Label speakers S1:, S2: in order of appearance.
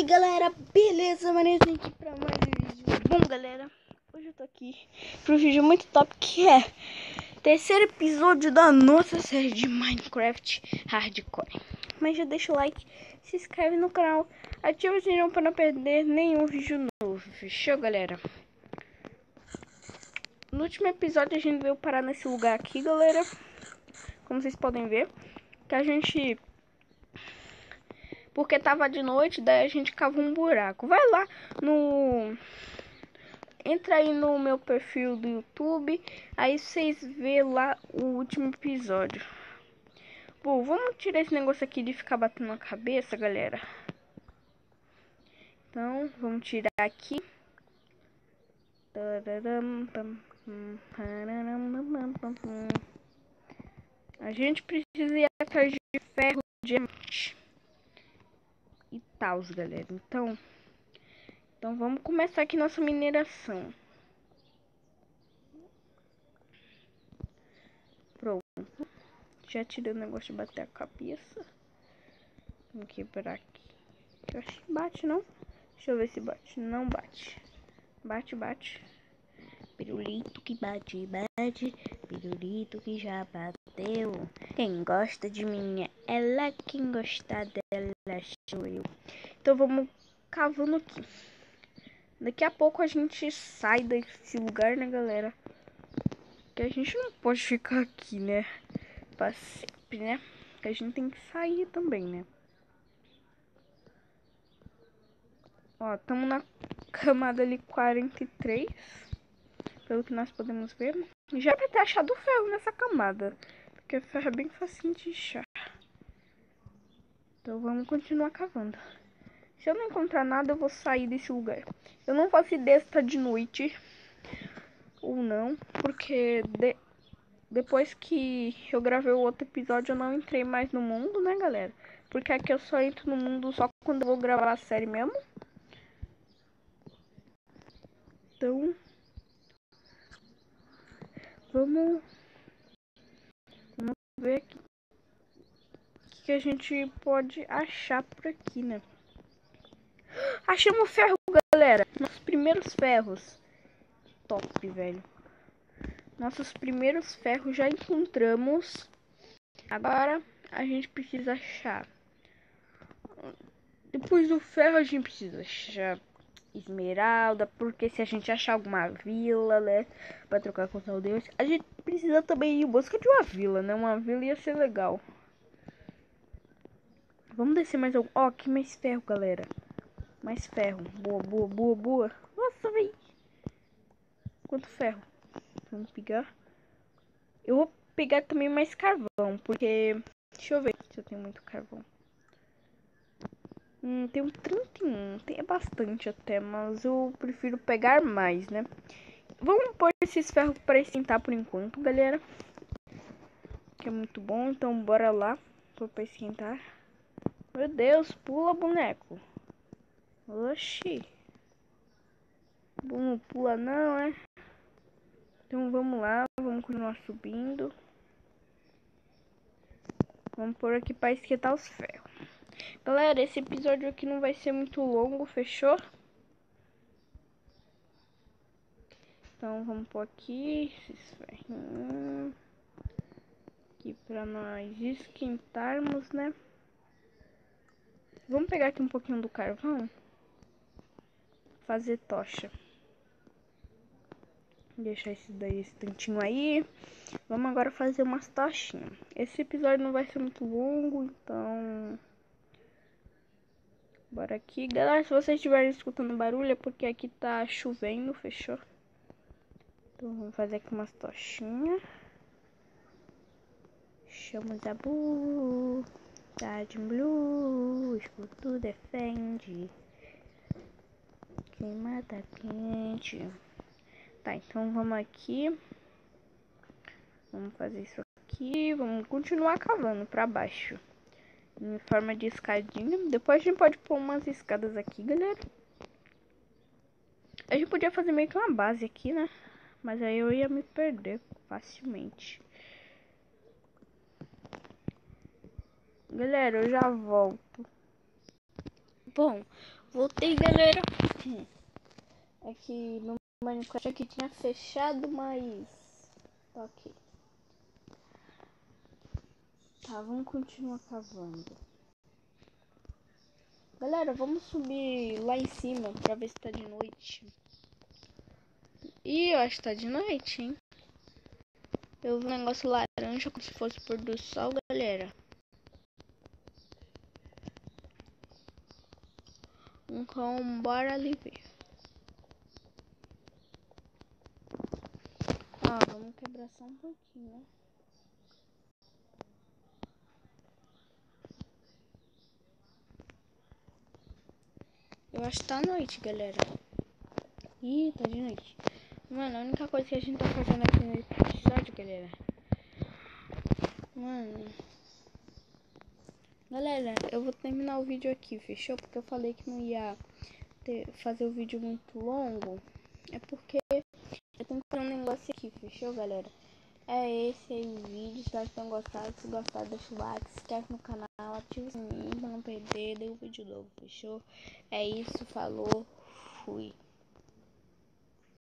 S1: aí galera, beleza? Maneiro aqui pra mais um vídeo. Bom galera, hoje eu tô aqui pro vídeo muito top, que é terceiro episódio da nossa série de Minecraft Hardcore. Mas já deixa o like, se inscreve no canal, ativa o sininho pra não perder nenhum vídeo novo. Fechou galera? No último episódio a gente veio parar nesse lugar aqui galera, como vocês podem ver, que a gente... porque tava de noite, daí a gente cavou um buraco. Vai lá no... entra aí no meu perfil do YouTube, aí vocês vê lá o último episódio. Bom, vamos tirar esse negócio aqui de ficar batendo na cabeça, galera. Então, vamos tirar aqui. A gente precisa ir atrás de ferro, diamante e tal, galera. Então vamos começar aqui nossa mineração. Pronto. Já tirei o negócio de bater a cabeça. Vamos quebrar aqui. Eu acho que bate, não? Deixa eu ver se bate. Não bate. Bate, bate. Pirulito que bate, bate. Pirulito que já bateu. Quem gosta de mim é ela. Quem gostar dela sou eu. Então vamos cavando aqui. Daqui a pouco a gente sai desse lugar, né, galera? Que a gente não pode ficar aqui, né? Pra sempre, né? Que a gente tem que sair também, né? Ó, estamos na camada ali 43, pelo que nós podemos ver. Já vai ter achado ferro nessa camada, porque ferro é bem facinho de achar. Então vamos continuar cavando. Se eu não encontrar nada, eu vou sair desse lugar. Eu não faço ideia se tá de noite ou não, porque depois que eu gravei o outro episódio, eu não entrei mais no mundo, né, galera? Porque aqui eu só entro no mundo só quando eu vou gravar a série mesmo. Então, vamos ver aqui o que a gente pode achar por aqui, né? Achamos ferro, galera. Nossos primeiros ferros. Top, velho. Nossos primeiros ferros já encontramos. Agora a gente precisa achar. Depois do ferro a gente precisa achar esmeralda, porque se a gente achar alguma vila, né, pra trocar com os aldeões, a gente precisa também ir em busca de uma vila, né? Uma vila ia ser legal. Vamos descer mais algum. Ó, aqui mais ferro, galera. Mais ferro. Boa, boa, boa, boa. Nossa, velho. Quanto ferro. Vamos pegar. Eu vou pegar também mais carvão, porque... deixa eu ver se eu tenho muito carvão. Tenho 31. Tem bastante até, mas eu prefiro pegar mais, né? Vamos pôr esses ferros para esquentar por enquanto, galera. Que é muito bom, então bora lá. Pôr para esquentar. Meu Deus, pula, boneco. Oxi. Não pula não, é? Então vamos lá, vamos continuar subindo. Vamos pôr aqui para esquentar os ferros. Galera, esse episódio aqui não vai ser muito longo, fechou? Então vamos pôr aqui esses ferrinhos. Aqui para nós esquentarmos, né? Vamos pegar aqui um pouquinho do carvão. Fazer tocha. Deixar esse tantinho aí. Vamos agora fazer umas tochinhas. Esse episódio não vai ser muito longo, então... bora aqui. Galera, se vocês estiverem escutando barulho é porque aqui tá chovendo, fechou? Então vamos fazer aqui umas tochinhas. Chama Zabu. Tarde blue. Escudo defende. Clima tá quente. Tá, então vamos aqui. Vamos fazer isso aqui. Vamos continuar cavando pra baixo. Em forma de escadinha. Depois a gente pode pôr umas escadas aqui, galera. A gente podia fazer meio que uma base aqui, né? Mas aí eu ia me perder facilmente. Galera, eu já volto. Bom, Voltei, galera. É que no Minecraft aqui tinha fechado, mas tá ok. Tá, vamos continuar cavando. Galera, vamos subir lá em cima pra ver se tá de noite. Ih, eu acho que tá de noite, hein? Eu vi um negócio laranja como se fosse pôr do sol, galera. Então, bora ali ver. Ah, vamos quebrar só um pouquinho, né? Eu acho que tá noite, galera. Ih, tá de noite. Mano, a única coisa que a gente tá fazendo aqui no episódio, galera. Mano. Galera, eu vou terminar o vídeo aqui, fechou? Porque eu falei que não ia fazer o vídeo muito longo. É porque eu tenho que fazer um negócio aqui, fechou, galera? É esse aí o vídeo. Espero que tenham gostado. Se gostar, deixa o like, se inscreve no canal, ativa o sininho pra não perder nenhum vídeo novo, fechou? É isso, falou, fui.